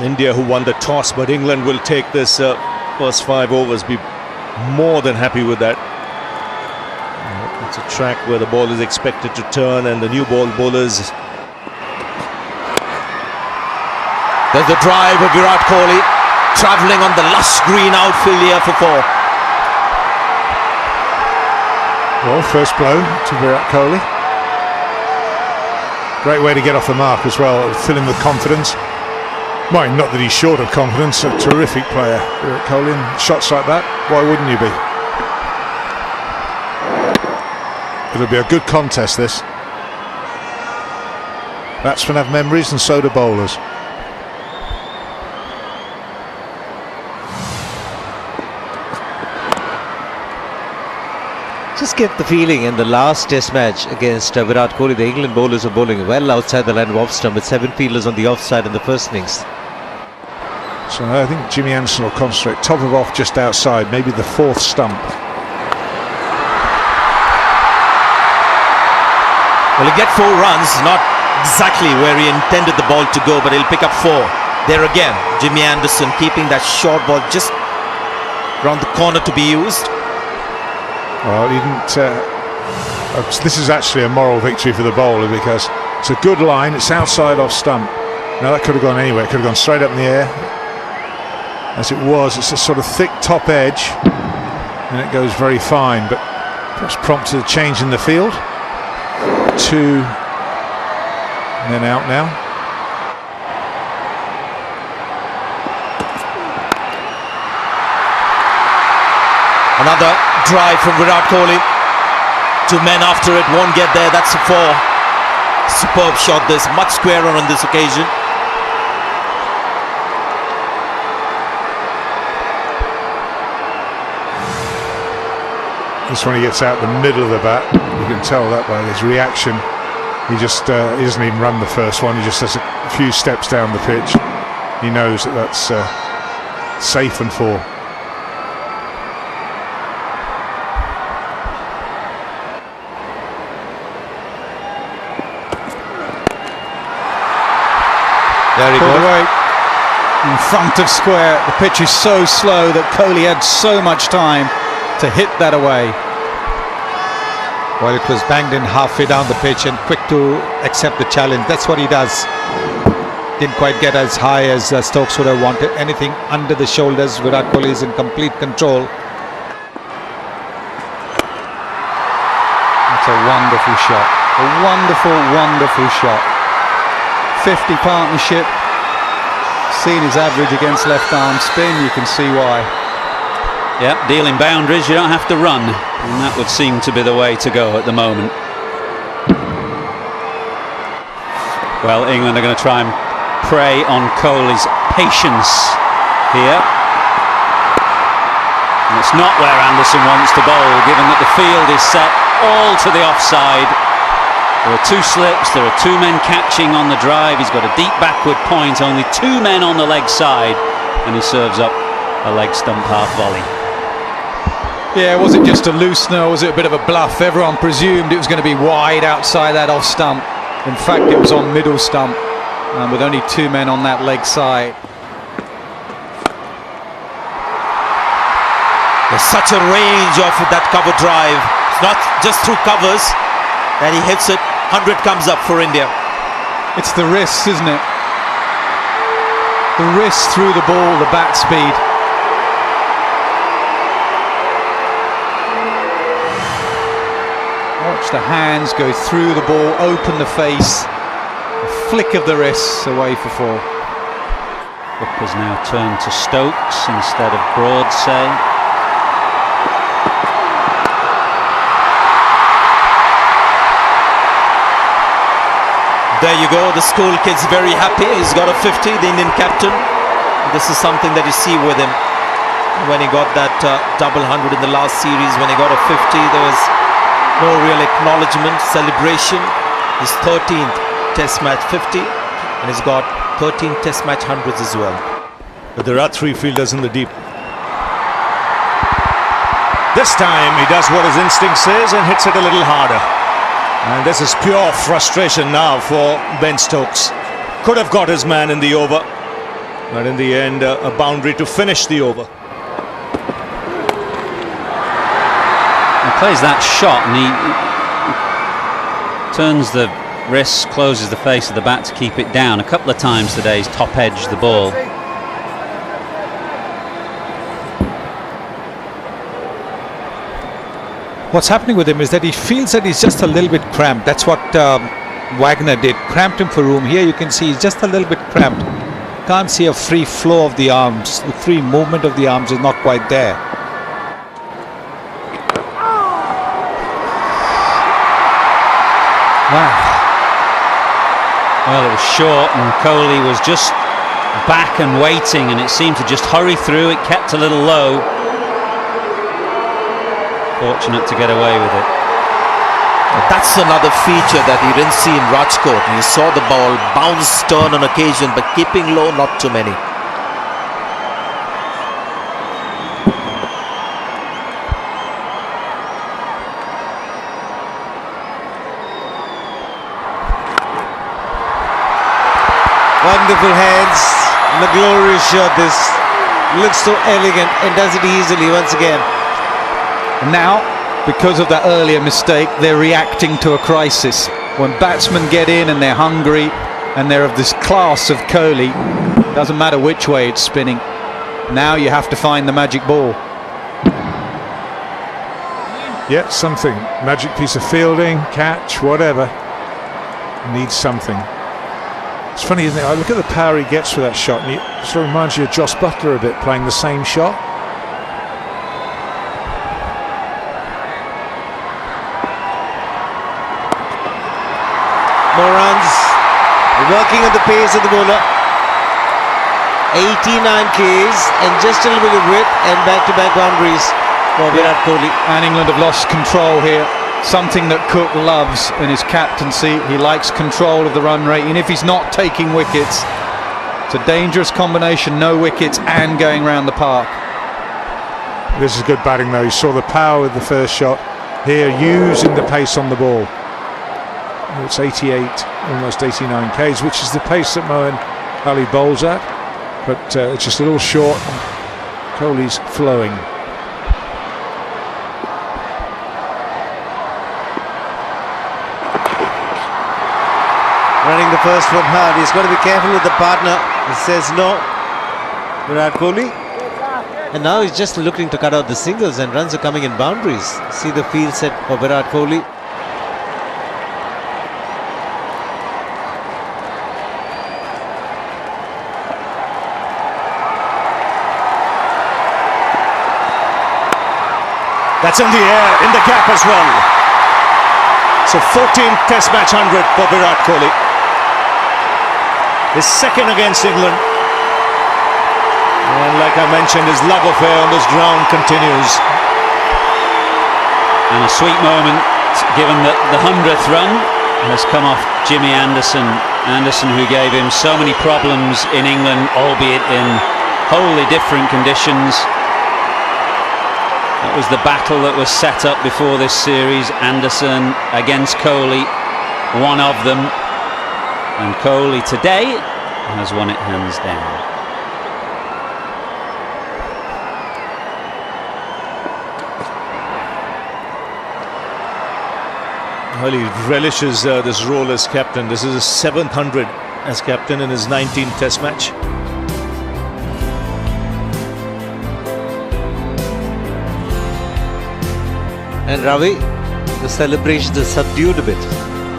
India who won the toss, but England will take this first 5 overs, be more than happy with that. It's a track where the ball is expected to turn, and the new ball bowlers. There's the drive of Virat Kohli, travelling on the lush green outfield here for 4. Well, first blow to Virat Kohli. Great way to get off the mark as well, fill him with confidence. Well, not that he's short of confidence, a terrific player, Virat Kohli, and shots like that, why wouldn't you be? It'll be a good contest, this. Batsmen have memories and so do bowlers. Just get the feeling in the last test match against Virat Kohli, the England bowlers are bowling well outside the line of off stump with 7 fielders on the offside in the first innings. So I think Jimmy Anderson will concentrate top of off just outside, maybe the 4th stump. Well, he'll get 4 runs, not exactly where he intended the ball to go, but he'll pick up 4. There again, Jimmy Anderson keeping that short ball just round the corner to be used. Well, he didn't. This is actually a moral victory for the bowler because it's a good line. It's outside off stump. Now that could have gone anywhere. It could have gone straight up in the air. As it was, it's a sort of thick top edge, and it goes very fine. But perhaps prompted a change in the field. 2 men out now. Another drive from Virat Kohli. 2 men after it, won't get there. That's a 4. Superb shot this, much squarer on this occasion. This one he gets out the middle of the bat. You can tell that by his reaction. He doesn't even run the first one. He just has a few steps down the pitch. He knows that that's safe and 4. There he goes. In front of square. The pitch is so slow that Kohli had so much time to hit that away. Well, it was banged in halfway down the pitch and quick to accept the challenge. That's what he does. Didn't quite get as high as Stokes would have wanted. Anything under the shoulders, Virat Kohli is in complete control. That's a wonderful shot. A wonderful, wonderful shot. 50 partnership. Seen his average against left arm spin, you can see why. Yeah, dealing boundaries, you don't have to run, and that would seem to be the way to go at the moment. Well, England are going to try and prey on Kohli's patience here. And it's not where Anderson wants to bowl, given that the field is set all to the offside. There are 2 slips, there are 2 men catching on the drive. He's got a deep backward point, only 2 men on the leg side, and he serves up a leg stump half volley. Yeah, was it just a loosener, or was it a bit of a bluff? Everyone presumed it was going to be wide outside that off stump. In fact, it was on middle stump, with only 2 men on that leg side. There's such a range of that cover drive. It's not just through covers, and he hits it. 100 comes up for India. It's the wrists, isn't it? The wrist through the ball, the bat speed. Watch the hands go through the ball, open the face, a flick of the wrists away for 4. Book has now turned to Stokes instead of Broadsay. There you go, the school kid's very happy. He's got a 50, the Indian captain. This is something that you see with him. When he got that double 100 in the last series, when he got a 50, there was no real acknowledgement, celebration. His 13th test match 50, and he's got 13 test match 100s as well. But there are 3 fielders in the deep. This time he does what his instinct says and hits it a little harder. And this is pure frustration now for Ben Stokes. Could have got his man in the over. But in the end, a boundary to finish the over. He plays that shot and he turns the wrist, closes the face of the bat to keep it down. A couple of times today he's top edged the ball. What's happening with him is that he feels that he's just a little bit cramped. That's what Wagner did, cramped him for room. Here you can see he's just a little bit cramped. Can't see a free flow of the arms. The free movement of the arms is not quite there. Wow. Well, it was short and Kohli was just back and waiting, and it seemed to just hurry through. It kept a little low. Fortunate to get away with it. That's another feature that you didn't see in Rajkot. You saw the ball bounce, turn on occasion, but keeping low, not too many. Wonderful hands, and a glorious shot. This looks so elegant and does it easily once again. And now, because of that earlier mistake, they're reacting to a crisis. When batsmen get in and they're hungry and they're of this class of Kohli, doesn't matter which way it's spinning. Now you have to find the magic ball. Yeah, something. Magic piece of fielding, catch, whatever. Needs something. It's funny, isn't it? I look at the power he gets with that shot, and it sort of reminds you of Joss Butler a bit, playing the same shot. More runs, working at the pace of the bowler. 89 Ks and just a little bit of width and back-to-back boundaries for Virat Kohli. And England have lost control here. Something that Cook loves in his captaincy. He likes control of the run rate, and if he's not taking wickets, it's a dangerous combination. No wickets and going round the park. This is good batting though. You saw the power with the first shot. Here, using the pace on the ball. It's 88, almost 89 Ks, which is the pace that Moeen Ali bowls at. But it's just a little short. Kohli's flowing. Running the first one hard. He's got to be careful with the partner. He says no. Virat Kohli. And now he's just looking to cut out the singles, and runs are coming in boundaries. See the field set for Virat Kohli. That's in the air, in the gap as well. So 14th Test match 100 for Virat Kohli. His second against England. And like I mentioned, his love affair on this ground continues. And a sweet moment, given that the 100th run has come off Jimmy Anderson. Anderson, who gave him so many problems in England, albeit in wholly different conditions. That was the battle that was set up before this series. Anderson against Kohli, one of them. And Kohli today has won it hands down. Well, he relishes this role as captain. This is his 7th 100 as captain in his 19th Test match. And Ravi, the celebrations are subdued a bit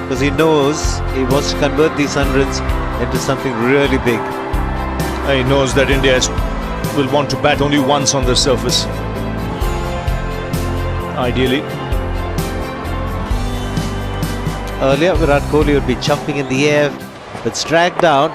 because he knows he wants to convert these hundreds into something really big. He knows that India will want to bat only once on the surface, ideally. Earlier, Virat Kohli would be jumping in the air, but it's dragged down.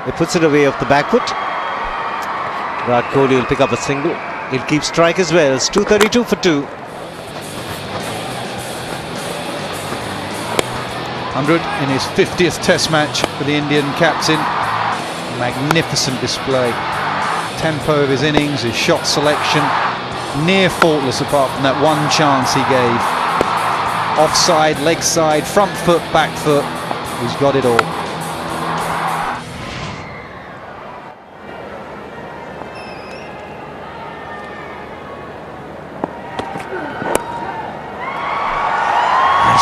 He puts it away off the back foot. Virat Kohli will pick up a single. He'll keep strike as well. It's 232 for 2. 100 in his 50th Test match for the Indian captain. Magnificent display. Tempo of his innings, his shot selection, near faultless apart from that one chance he gave. Offside, leg side, front foot, back foot. He's got it all.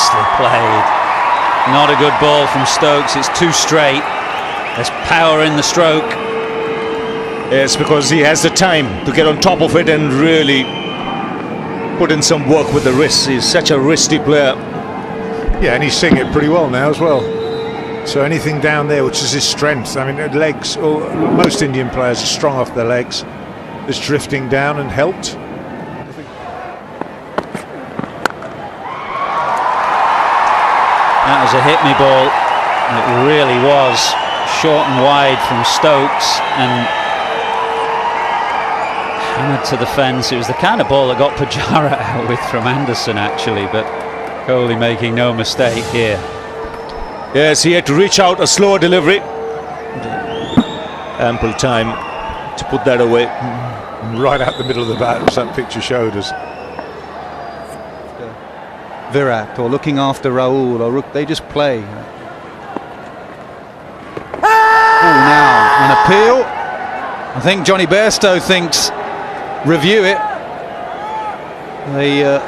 nicely played. Not a good ball from Stokes. It's too straight. There's power in the stroke. Yes, because he has the time to get on top of it and really put in some work with the wrists. He's such a wristy player. Yeah, and he's seeing it pretty well now as well. So anything down there, which is his strength, I mean, legs, most Indian players are strong off their legs. Is drifting down and helped. That was a hit-me ball. It really was. Short and wide from Stokes and hammered to the fence. It was the kind of ball that got Pujara out with from Anderson, actually, but Kohli making no mistake here. Yes, he had to reach out, a slower delivery. Ample time to put that away. Right out the middle of the bat, as that picture showed us. Virat or looking after Rahul or they just play. Oh, now an appeal. I think Johnny Bairstow thinks review it. The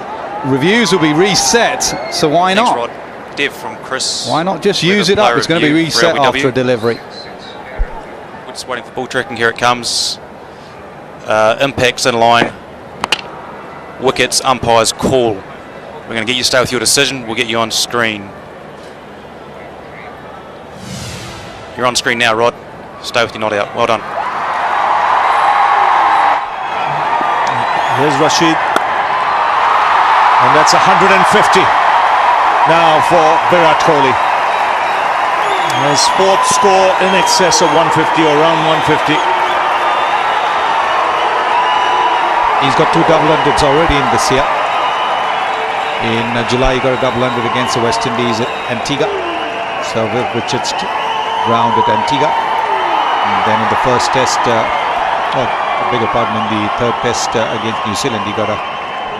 reviews will be reset, so why not? Rod. Dev from Chris. Why not just use it up? It's going to be reset after a delivery. We're just waiting for ball tracking. Here it comes. Impacts in line. Wickets, umpires call. We're going to get you to stay with your decision. We'll get you on screen. You're on screen now, Rod. Stay with you, not out. Well done. Here's Rashid. And that's 150 now for Virat Kohli. His fourth score in excess of 150 or around 150. He's got 2 double-hundreds already in this year. In July, he got a double-hundred against the West Indies at Antigua. So with Richards ground at Antigua. And then in the first test, I beg your pardon, in the third test against New Zealand, he got a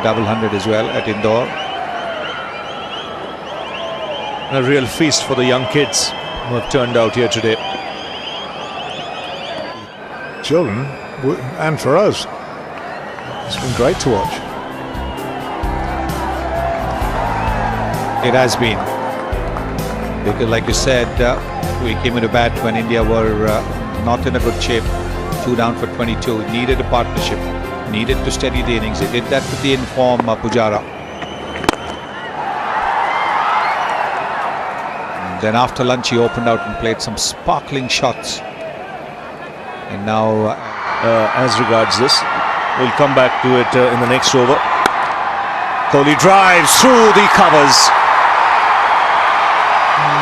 double-hundred as well at Indore. A real feast for the young kids who have turned out here today. Children, and for us. It's been great to watch. It has been. Because like you said, we came into bat when India were not in a good shape. 2 down for 22. Needed a partnership. Needed to steady the innings. They did that with the inform Pujara. And then after lunch he opened out and played some sparkling shots. And now As regards this, we'll come back to it in the next over. Kohli drives through the covers.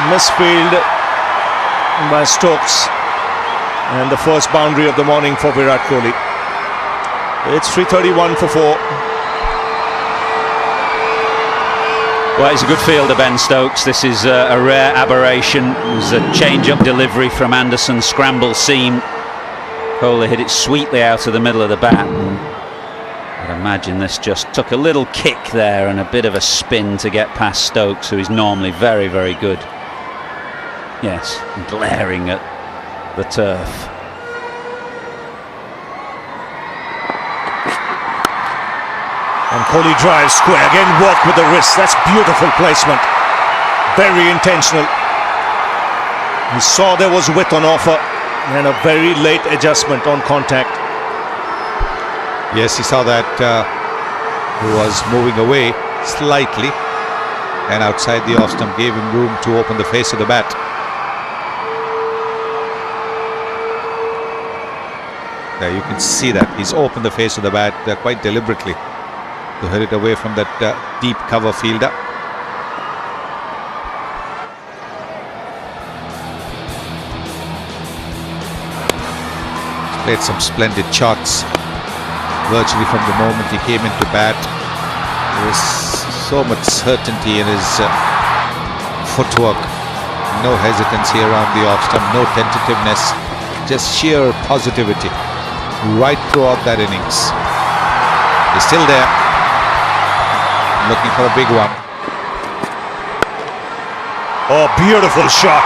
Misfield by Stokes. And the first boundary of the morning for Virat Kohli. It's 3:31 for 4. Well, he's a good fielder, Ben Stokes. This is a rare aberration. It was a change-up delivery from Anderson, scramble seam. Kohli hit it sweetly out of the middle of the bat. I'd imagine this just took a little kick there and a bit of a spin to get past Stokes, who is normally very, very good. Yes, glaring at the turf. And Kohli drives square. Again, work with the wrist. That's beautiful placement. Very intentional. He saw there was width on offer and a very late adjustment on contact. yes, he saw that he was moving away slightly, and outside the off stump gave him room to open the face of the bat. There you can see that he's opened the face of the bat quite deliberately to hit it away from that deep cover fielder. He's played some splendid shots virtually from the moment he came into bat. There was so much certainty in his footwork, no hesitancy around the off stump, no tentativeness, just sheer positivity right throughout that innings. He's still there, looking for a big one. Oh, beautiful shot.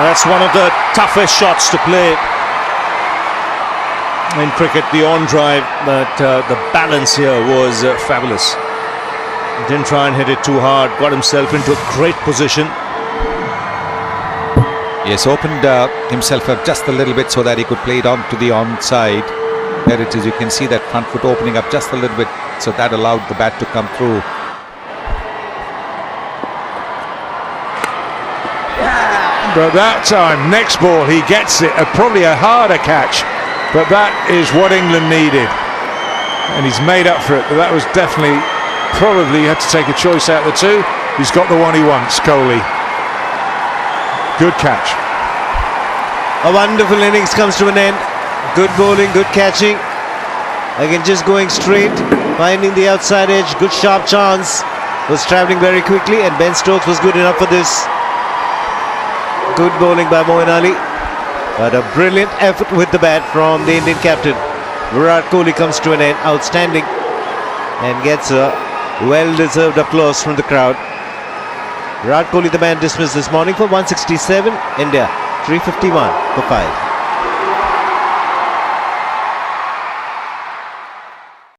That's one of the toughest shots to play in cricket, the on drive, but the balance here was fabulous. Didn't try and hit it too hard. Got himself into a great position. He has opened himself up just a little bit so that he could play it on to the onside. There it is. You can see that front foot opening up just a little bit, so that allowed the bat to come through. But that time, next ball, he gets it. Probably a harder catch, but that is what England needed. And he's made up for it. But that was definitely, probably had to take a choice out of the two. He's got the one he wants, Kohli. Good catch. A wonderful innings comes to an end. Good bowling, good catching. Again, just going straight, finding the outside edge. Good sharp chance. Was travelling very quickly, and Ben Stokes was good enough for this. Good bowling by Moeen Ali, but a brilliant effort with the bat from the Indian captain. Virat Kohli comes to an end, outstanding, and gets a well-deserved applause from the crowd. Virat Kohli, the man dismissed this morning for 167, India 351 for 5.